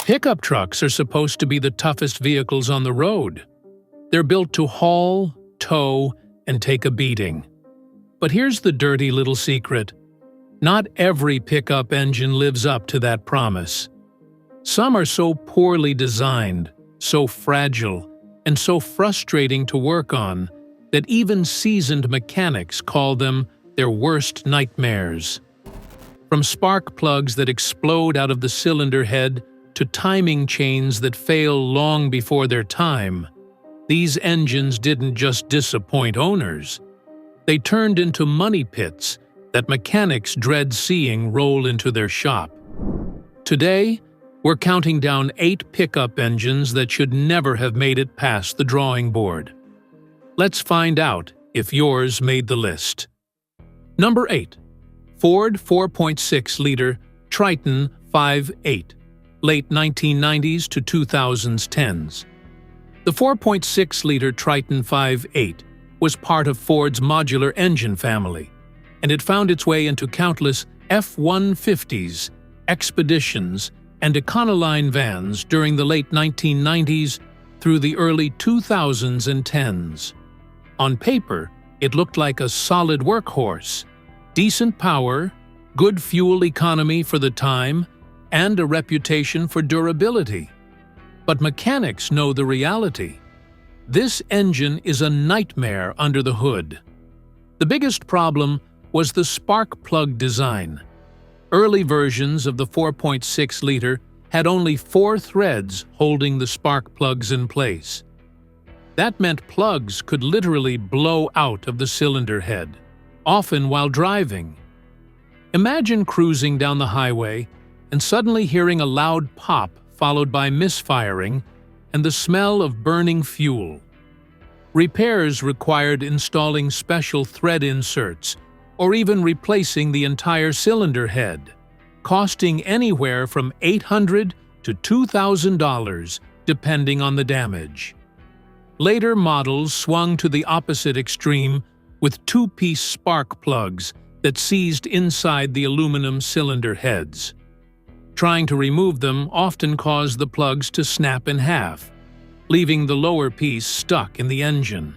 Pickup trucks are supposed to be the toughest vehicles on the road. They're built to haul, tow, and take a beating. But here's the dirty little secret. Not every pickup engine lives up to that promise. Some are so poorly designed, so fragile, and so frustrating to work on that even seasoned mechanics call them their worst nightmares. From spark plugs that explode out of the cylinder head to timing chains that fail long before their time, these engines didn't just disappoint owners. They turned into money pits that mechanics dread seeing roll into their shop. Today, we're counting down 8 pickup engines that should never have made it past the drawing board. Let's find out if yours made the list. Number 8. Ford 4.6-liter Triton V8, late 1990s to 2010s. The 4.6-liter Triton V8 was part of Ford's modular engine family, and it found its way into countless F-150s, Expeditions, and Econoline vans during the late 1990s through the early 2010s. On paper, it looked like a solid workhorse, decent power, good fuel economy for the time, and a reputation for durability. But mechanics know the reality. This engine is a nightmare under the hood. The biggest problem was the spark plug design. Early versions of the 4.6-liter had only 4 threads holding the spark plugs in place. That meant plugs could literally blow out of the cylinder head, often while driving. Imagine cruising down the highway and suddenly hearing a loud pop followed by misfiring and the smell of burning fuel. Repairs required installing special thread inserts or even replacing the entire cylinder head, costing anywhere from $800 to $2,000 depending on the damage. Later models swung to the opposite extreme with 2-piece spark plugs that seized inside the aluminum cylinder heads. Trying to remove them often caused the plugs to snap in half, leaving the lower piece stuck in the engine.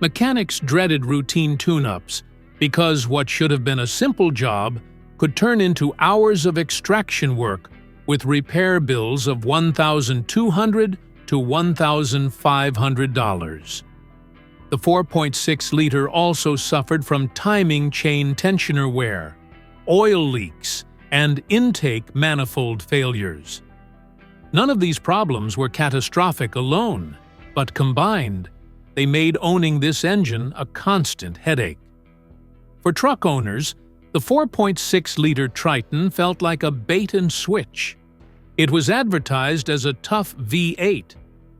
Mechanics dreaded routine tune-ups because what should have been a simple job could turn into hours of extraction work with repair bills of $1,200 to $1,500. The 4.6-liter also suffered from timing chain tensioner wear, oil leaks, and intake manifold failures. None of these problems were catastrophic alone, but combined, they made owning this engine a constant headache. For truck owners, the 4.6-liter Triton felt like a bait-and-switch. It was advertised as a tough V8,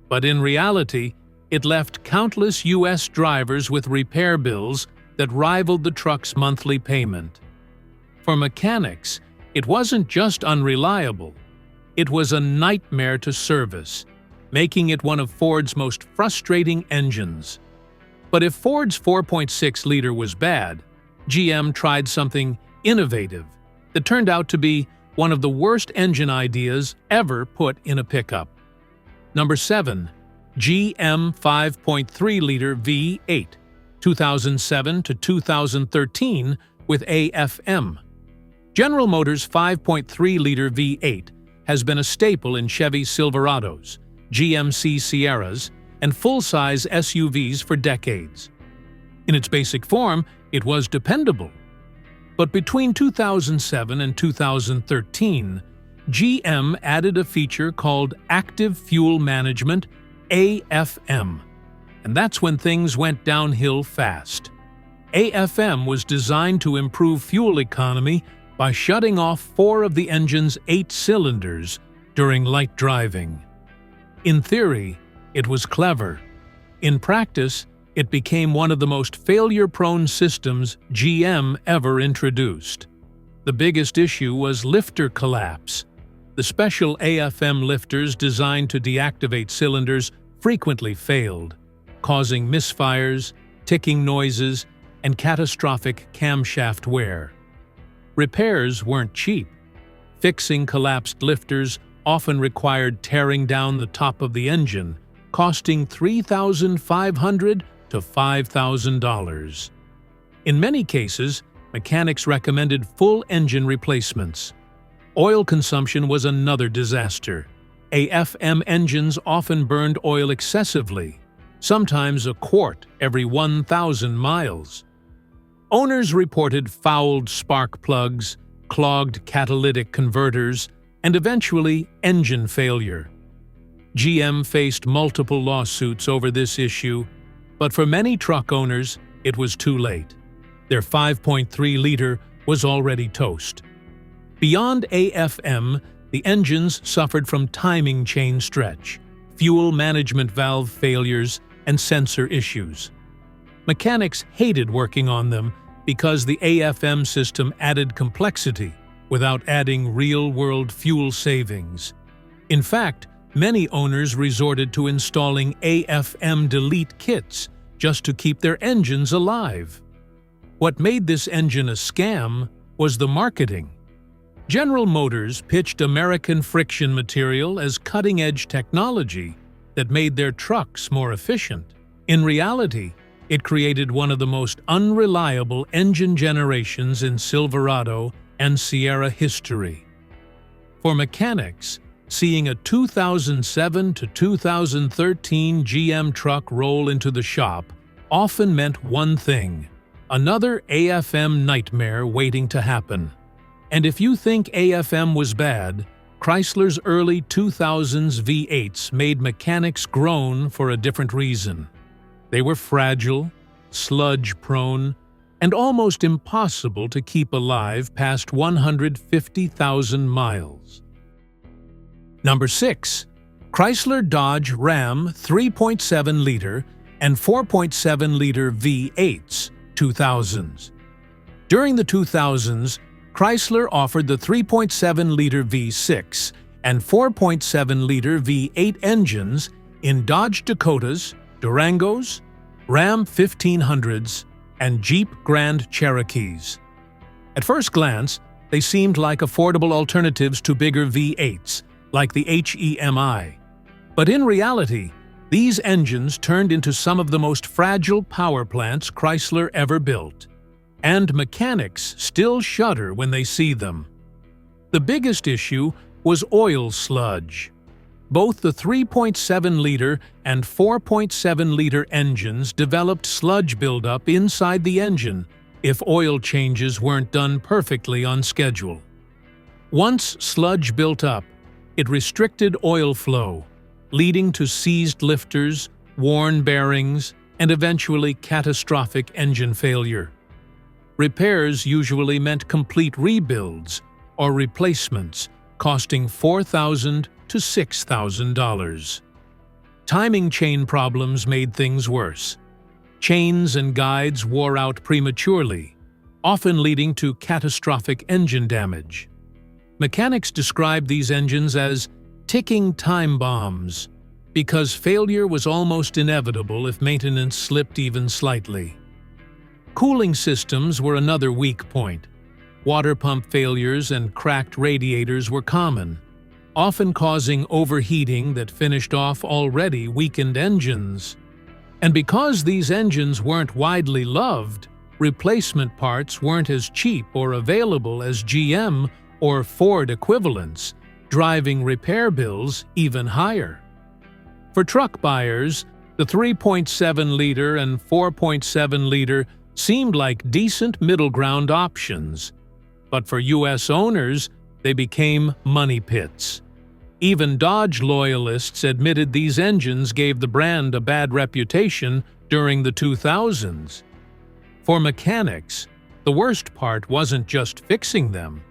but in reality, it left countless U.S. drivers with repair bills that rivaled the truck's monthly payment. For mechanics, it wasn't just unreliable, it was a nightmare to service, making it one of Ford's most frustrating engines. But if Ford's 4.6-liter was bad, GM tried something innovative that turned out to be one of the worst engine ideas ever put in a pickup. Number 7. GM 5.3-liter V8, 2007 to 2013 with AFM. General Motors' 5.3-liter V8 has been a staple in Chevy Silverados, GMC Sierras, and full-size SUVs for decades. In its basic form, it was dependable. But between 2007 and 2013, GM added a feature called Active Fuel Management, AFM, and that's when things went downhill fast. AFM was designed to improve fuel economy by shutting off 4 of the engine's 8 cylinders during light driving. In theory, it was clever. In practice, it became one of the most failure-prone systems GM ever introduced. The biggest issue was lifter collapse. The special AFM lifters designed to deactivate cylinders frequently failed, causing misfires, ticking noises, and catastrophic camshaft wear. Repairs weren't cheap. Fixing collapsed lifters often required tearing down the top of the engine, costing $3,500 to $5,000. In many cases, mechanics recommended full engine replacements. Oil consumption was another disaster. AFM engines often burned oil excessively, sometimes a quart every 1,000 miles. Owners reported fouled spark plugs, clogged catalytic converters, and eventually engine failure. GM faced multiple lawsuits over this issue, but for many truck owners, it was too late. Their 5.3-liter was already toast. Beyond AFM, the engines suffered from timing chain stretch, fuel management valve failures, and sensor issues. Mechanics hated working on them because the AFM system added complexity without adding real-world fuel savings. In fact, many owners resorted to installing AFM delete kits just to keep their engines alive. What made this engine a scam was the marketing. General Motors pitched American friction material as cutting-edge technology that made their trucks more efficient. In reality, it created one of the most unreliable engine generations in Silverado and Sierra history. For mechanics, seeing a 2007 to 2013 GM truck roll into the shop often meant one thing: another AFM nightmare waiting to happen. And if you think AFM was bad, Chrysler's early 2000s V8s made mechanics groan for a different reason. They were fragile, sludge-prone, and almost impossible to keep alive past 150,000 miles. Number 6. Chrysler Dodge Ram 3.7-liter and 4.7-liter V8s, 2000s. During the 2000s, Chrysler offered the 3.7-liter V6 and 4.7-liter V8 engines in Dodge Dakotas, Durangos, Ram 1500s, and Jeep Grand Cherokees. At first glance, they seemed like affordable alternatives to bigger V8s, like the HEMI. But in reality, these engines turned into some of the most fragile power plants Chrysler ever built. And mechanics still shudder when they see them. The biggest issue was oil sludge. Both the 3.7-liter and 4.7-liter engines developed sludge buildup inside the engine if oil changes weren't done perfectly on schedule. Once sludge built up, it restricted oil flow, leading to seized lifters, worn bearings, and eventually catastrophic engine failure. Repairs usually meant complete rebuilds or replacements, costing $4,000 to $6,000. Timing chain problems made things worse. Chains and guides wore out prematurely, often leading to catastrophic engine damage. Mechanics described these engines as ticking time bombs because failure was almost inevitable if maintenance slipped even slightly. Cooling systems were another weak point. Water pump failures and cracked radiators were common, often causing overheating that finished off already weakened engines. And because these engines weren't widely loved, replacement parts weren't as cheap or available as GM or Ford equivalents, driving repair bills even higher. For truck buyers, the 3.7-liter and 4.7-liter seemed like decent middle-ground options. But for U.S. owners, they became money pits. Even Dodge loyalists admitted these engines gave the brand a bad reputation during the 2000s. For mechanics, the worst part wasn't just fixing them.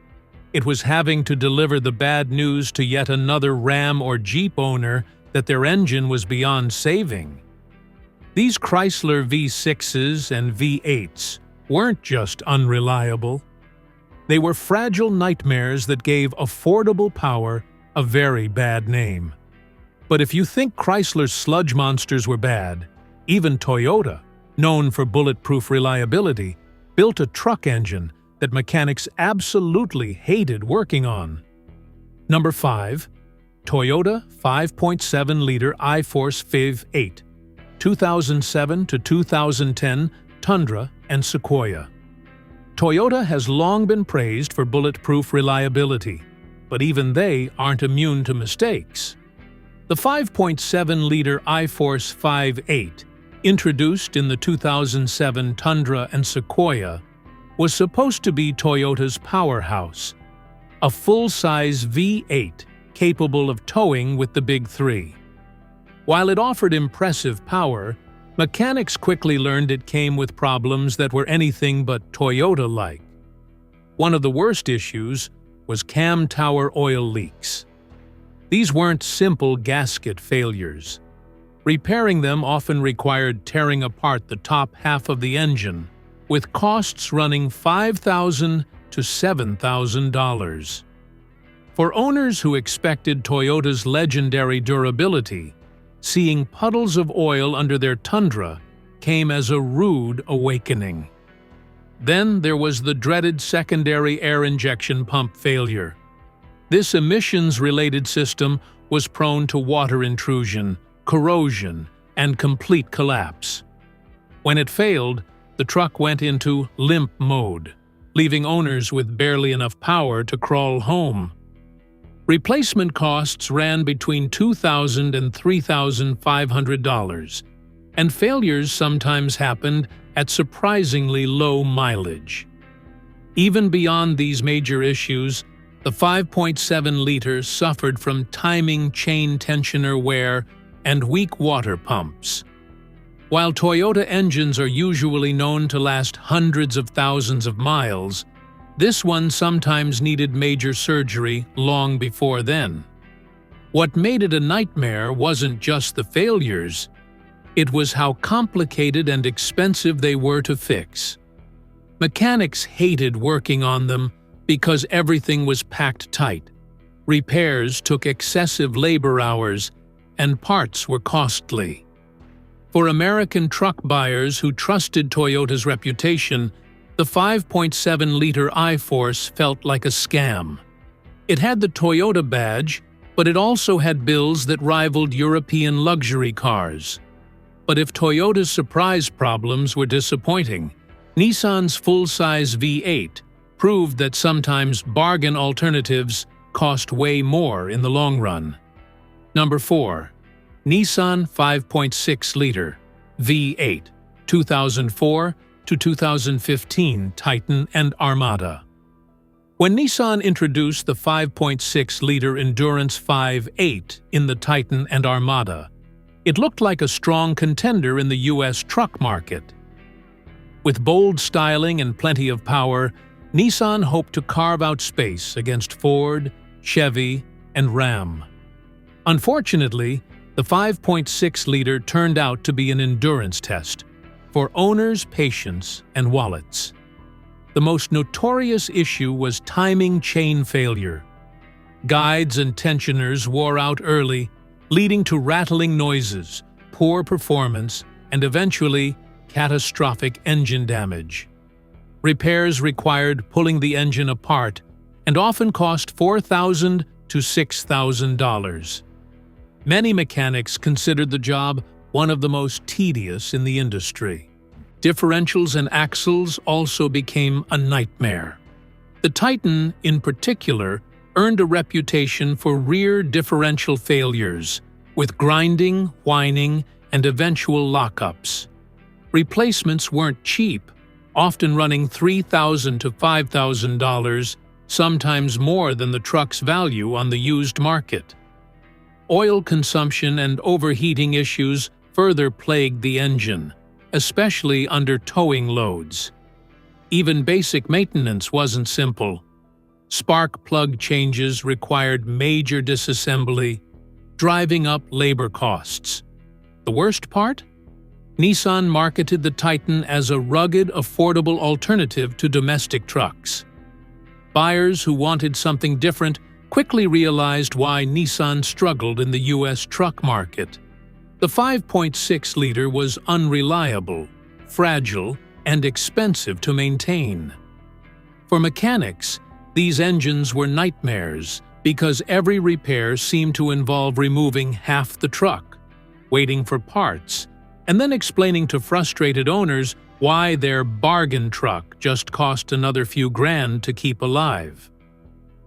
It was having to deliver the bad news to yet another Ram or Jeep owner that their engine was beyond saving. These Chrysler V6s and V8s weren't just unreliable. They were fragile nightmares that gave affordable power a very bad name. But if you think Chrysler's sludge monsters were bad, even Toyota, known for bulletproof reliability, built a truck engine that mechanics absolutely hated working on. Number 5. Toyota 5.7-liter I-Force V8, 2007 to 2010 Tundra and Sequoia. Toyota has long been praised for bulletproof reliability, but even they aren't immune to mistakes. The 5.7-liter I-Force V8, introduced in the 2007 Tundra and Sequoia, was supposed to be Toyota's powerhouse, a full-size V8 capable of towing with the big three. While it offered impressive power, mechanics quickly learned it came with problems that were anything but Toyota-like. One of the worst issues was cam tower oil leaks. These weren't simple gasket failures. Repairing them often required tearing apart the top half of the engine, with costs running $5,000 to $7,000. For owners who expected Toyota's legendary durability, seeing puddles of oil under their Tundra came as a rude awakening. Then there was the dreaded secondary air injection pump failure. This emissions-related system was prone to water intrusion, corrosion, and complete collapse. When it failed, the truck went into limp mode, leaving owners with barely enough power to crawl home. Replacement costs ran between $2,000 and $3,500, and failures sometimes happened at surprisingly low mileage. Even beyond these major issues, the 5.7-liter suffered from timing chain tensioner wear and weak water pumps. While Toyota engines are usually known to last hundreds of thousands of miles, this one sometimes needed major surgery long before then. What made it a nightmare wasn't just the failures, it was how complicated and expensive they were to fix. Mechanics hated working on them because everything was packed tight. Repairs took excessive labor hours, and parts were costly. For American truck buyers who trusted Toyota's reputation, the 5.7-liter I-Force felt like a scam. It had the Toyota badge, but it also had bills that rivaled European luxury cars. But if Toyota's surprise problems were disappointing, Nissan's full-size V8 proved that sometimes bargain alternatives cost way more in the long run. Number 4. Nissan 5.6-liter V8, 2004 to 2015 Titan and Armada. When Nissan introduced the 5.6-liter Endurance 5.8 in the Titan and Armada, it looked like a strong contender in the U.S. truck market. With bold styling and plenty of power, Nissan hoped to carve out space against Ford, Chevy, and Ram. Unfortunately, the 5.6-liter turned out to be an endurance test for owners' patience and wallets. The most notorious issue was timing chain failure. Guides and tensioners wore out early, leading to rattling noises, poor performance, and eventually catastrophic engine damage. Repairs required pulling the engine apart and often cost $4,000 to $6,000. Many mechanics considered the job one of the most tedious in the industry. Differentials and axles also became a nightmare. The Titan, in particular, earned a reputation for rear differential failures, with grinding, whining, and eventual lockups. Replacements weren't cheap, often running $3,000 to $5,000, sometimes more than the truck's value on the used market. Oil consumption and overheating issues further plagued the engine, especially under towing loads. Even basic maintenance wasn't simple. Spark plug changes required major disassembly, driving up labor costs. The worst part? Nissan marketed the Titan as a rugged, affordable alternative to domestic trucks. Buyers who wanted something different quickly realized why Nissan struggled in the U.S. truck market. The 5.6-liter was unreliable, fragile, and expensive to maintain. For mechanics, these engines were nightmares because every repair seemed to involve removing half the truck, waiting for parts, and then explaining to frustrated owners why their bargain truck just cost another few grand to keep alive.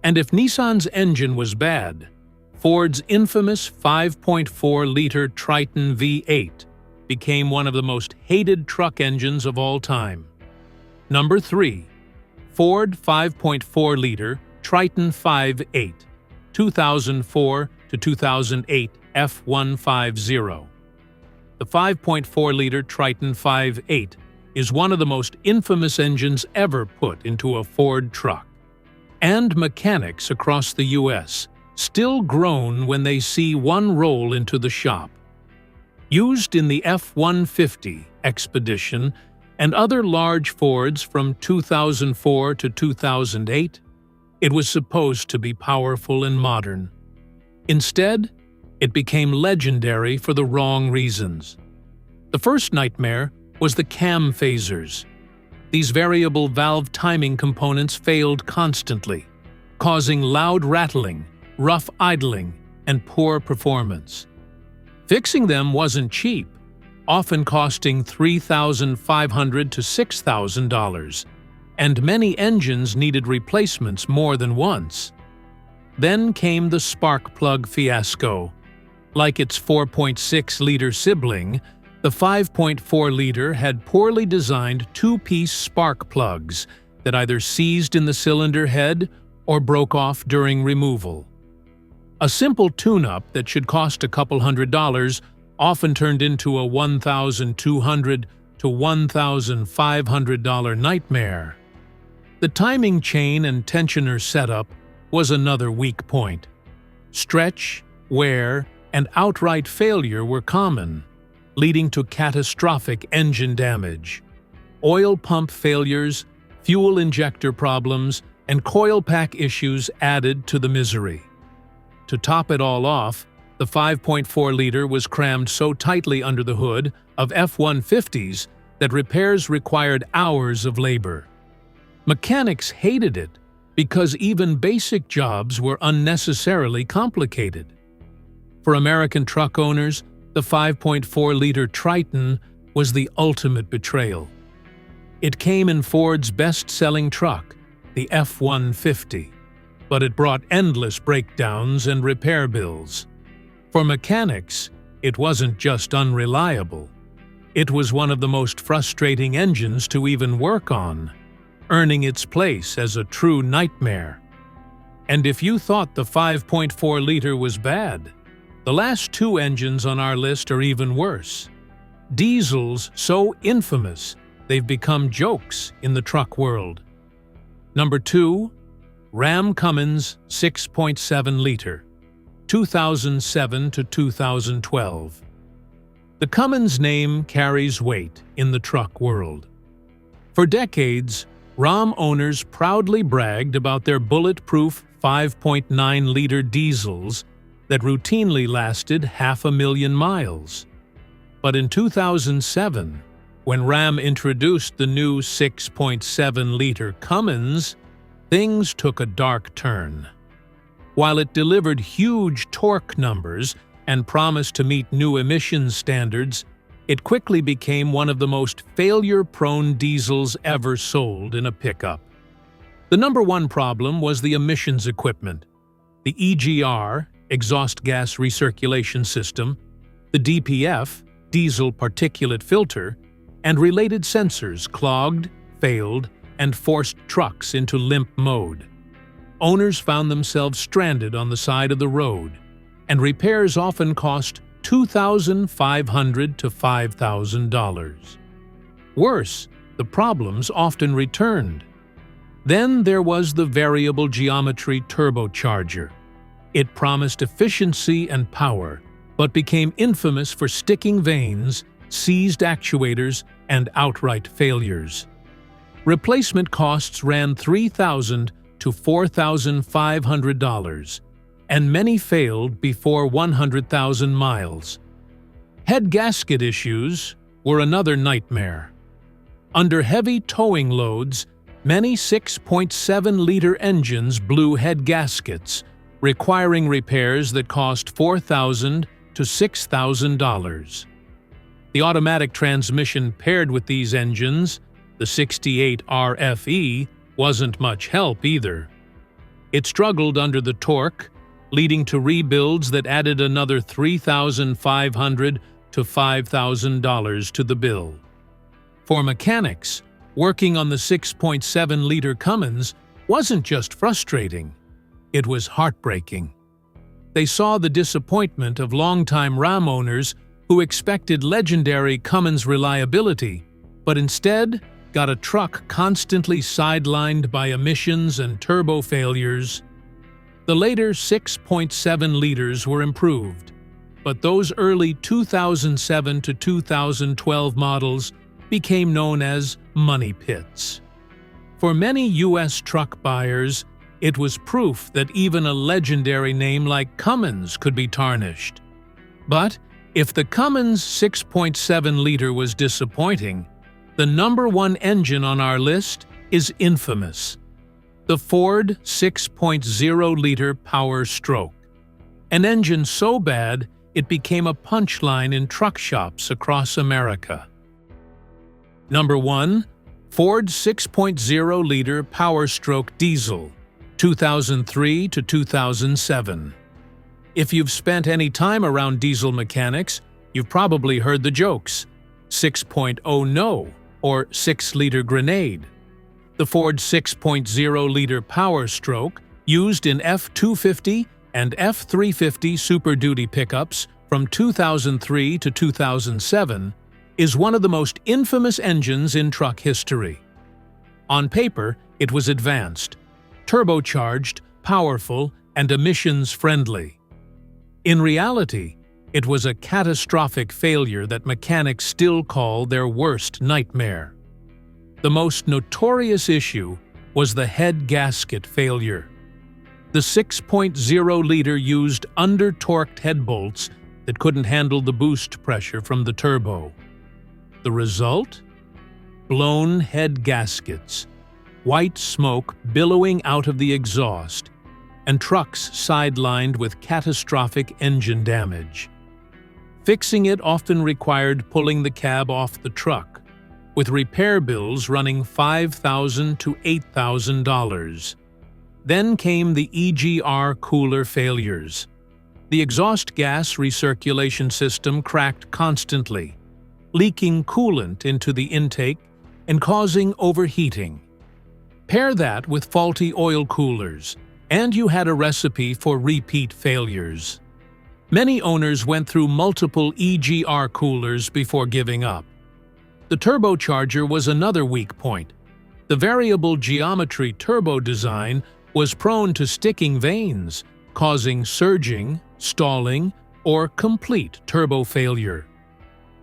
And if Nissan's engine was bad, Ford's infamous 5.4-liter Triton V8 became one of the most hated truck engines of all time. Number 3. Ford 5.4-liter Triton V8, 2004 to 2008 F150. The 5.4-liter Triton V8 is one of the most infamous engines ever put into a Ford truck. And mechanics across the U.S. still groan when they see one roll into the shop. Used in the F-150 Expedition and other large Fords from 2004 to 2008, it was supposed to be powerful and modern. Instead, it became legendary for the wrong reasons. The first nightmare was the cam phasers. These variable valve timing components failed constantly, causing loud rattling, rough idling, and poor performance. Fixing them wasn't cheap, often costing $3,500 to $6,000, and many engines needed replacements more than once. Then came the spark plug fiasco. Like its 4.6-liter sibling, the 5.4-liter had poorly designed two-piece spark plugs that either seized in the cylinder head or broke off during removal. A simple tune-up that should cost a couple $100 often turned into a $1,200 to $1,500 nightmare. The timing chain and tensioner setup was another weak point. Stretch, wear, and outright failure were common, leading to catastrophic engine damage. Oil pump failures, fuel injector problems, and coil pack issues added to the misery. To top it all off, the 5.4-liter was crammed so tightly under the hood of F-150s that repairs required hours of labor. Mechanics hated it because even basic jobs were unnecessarily complicated. For American truck owners, the 5.4-liter Triton was the ultimate betrayal. It came in Ford's best-selling truck, the F-150, but it brought endless breakdowns and repair bills. For mechanics, it wasn't just unreliable. It was one of the most frustrating engines to even work on, earning its place as a true nightmare. And if you thought the 5.4-liter was bad, the last two engines on our list are even worse. Diesels so infamous they've become jokes in the truck world. Number 2. Ram Cummins 6.7-liter, 2007 to 2012. The Cummins name carries weight in the truck world. For decades, Ram owners proudly bragged about their bulletproof 5.9-liter diesels that routinely lasted 500,000 miles. But in 2007, when Ram introduced the new 6.7-liter Cummins, things took a dark turn. While it delivered huge torque numbers and promised to meet new emissions standards, it quickly became one of the most failure-prone diesels ever sold in a pickup. The number one problem was the emissions equipment. The EGR, exhaust gas recirculation system, the DPF, diesel particulate filter, and related sensors clogged, failed, and forced trucks into limp mode. Owners found themselves stranded on the side of the road, and repairs often cost $2,500 to $5,000. Worse, the problems often returned. Then there was the variable geometry turbocharger. It promised efficiency and power, but became infamous for sticking vanes, seized actuators, and outright failures. Replacement costs ran $3,000 to to $4,500, and many failed before 100,000 miles. Head gasket issues were another nightmare. Under heavy towing loads, many 6.7-liter engines blew head gaskets, requiring repairs that cost $4,000 to $6,000. The automatic transmission paired with these engines, the 68 RFE, wasn't much help either. It struggled under the torque, leading to rebuilds that added another $3,500 to $5,000 to the bill. For mechanics, working on the 6.7-liter Cummins wasn't just frustrating, it was heartbreaking. They saw the disappointment of longtime Ram owners who expected legendary Cummins reliability, but instead got a truck constantly sidelined by emissions and turbo failures. The later 6.7 liters were improved, but those early 2007 to 2012 models became known as money pits. For many U.S. truck buyers, it was proof that even a legendary name like Cummins could be tarnished. But if the Cummins 6.7-liter was disappointing, the #1 engine on our list is infamous: the Ford 6.0-liter Power Stroke. An engine so bad it became a punchline in truck shops across America. Number 1. Ford 6.0-liter Power Stroke Diesel, 2003 to 2007. If you've spent any time around diesel mechanics, you've probably heard the jokes: 6.0 no, or 6-liter grenade. The Ford 6.0-liter Power Stroke, used in F-250 and F-350 Super Duty pickups from 2003 to 2007, is one of the most infamous engines in truck history. On paper, it was advanced, turbocharged, powerful, and emissions-friendly. In reality, it was a catastrophic failure that mechanics still call their worst nightmare. The most notorious issue was the head gasket failure. The 6.0-liter used under-torqued head bolts that couldn't handle the boost pressure from the turbo. The result? Blown head gaskets, white smoke billowing out of the exhaust, and trucks sidelined with catastrophic engine damage. Fixing it often required pulling the cab off the truck, with repair bills running $5,000 to $8,000. Then came the EGR cooler failures. The exhaust gas recirculation system cracked constantly, leaking coolant into the intake and causing overheating. Pair that with faulty oil coolers, and you had a recipe for repeat failures. Many owners went through multiple EGR coolers before giving up. The turbocharger was another weak point. The variable geometry turbo design was prone to sticking vanes, causing surging, stalling, or complete turbo failure.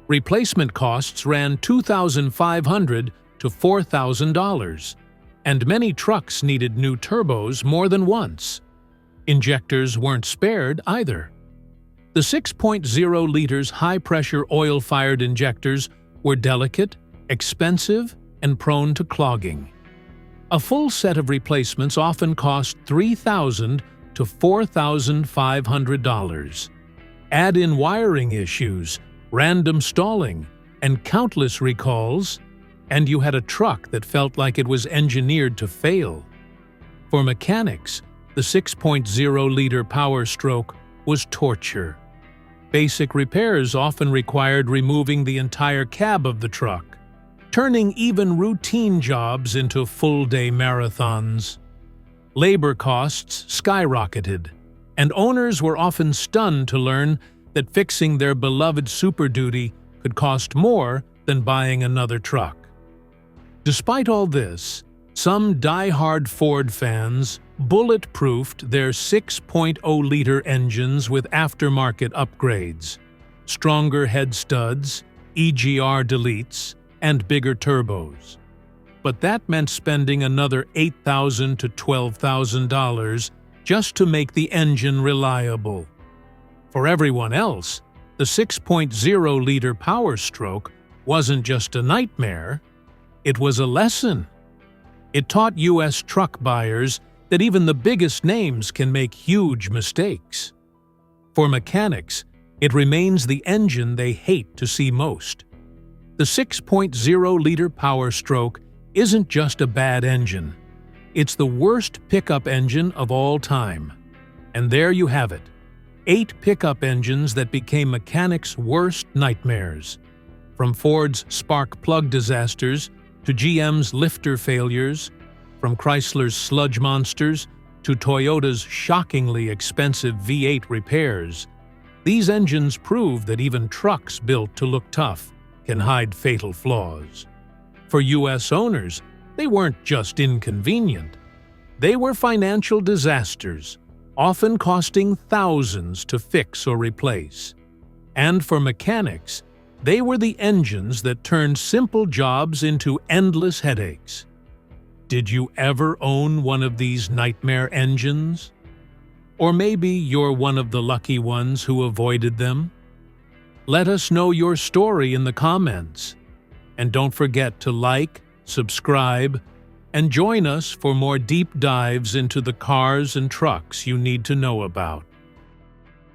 Replacement costs ran $2,500 to $4,000, and many trucks needed new turbos more than once. Injectors weren't spared either. The 6.0 liters high-pressure oil-fired injectors were delicate, expensive, and prone to clogging. A full set of replacements often cost $3,000 to $4,500. Add in wiring issues, random stalling, and countless recalls, and you had a truck that felt like it was engineered to fail. For mechanics, the 6.0-liter Power Stroke was torture. Basic repairs often required removing the entire cab of the truck, turning even routine jobs into full-day marathons. Labor costs skyrocketed, and owners were often stunned to learn that fixing their beloved Super Duty could cost more than buying another truck. Despite all this, some die-hard Ford fans bulletproofed their 6.0-liter engines with aftermarket upgrades, stronger head studs, EGR deletes, and bigger turbos. but that meant spending another $8,000 to $12,000 just to make the engine reliable. For everyone else, the 6.0-liter Power Stroke wasn't just a nightmare, it was a lesson. It taught U.S. truck buyers that even the biggest names can make huge mistakes. For mechanics, it remains the engine they hate to see most. The 6.0-liter Power Stroke isn't just a bad engine. It's the worst pickup engine of all time. And there you have it. 8 pickup engines that became mechanics' worst nightmares. From Ford's spark plug disasters to GM's lifter failures, from Chrysler's sludge monsters to Toyota's shockingly expensive V8 repairs, these engines prove that even trucks built to look tough can hide fatal flaws. For U.S. owners, they weren't just inconvenient. They were financial disasters, often costing thousands to fix or replace. And for mechanics, they were the engines that turned simple jobs into endless headaches. Did you ever own one of these nightmare engines? Or maybe you're one of the lucky ones who avoided them? Let us know your story in the comments. And don't forget to like, subscribe, and join us for more deep dives into the cars and trucks you need to know about.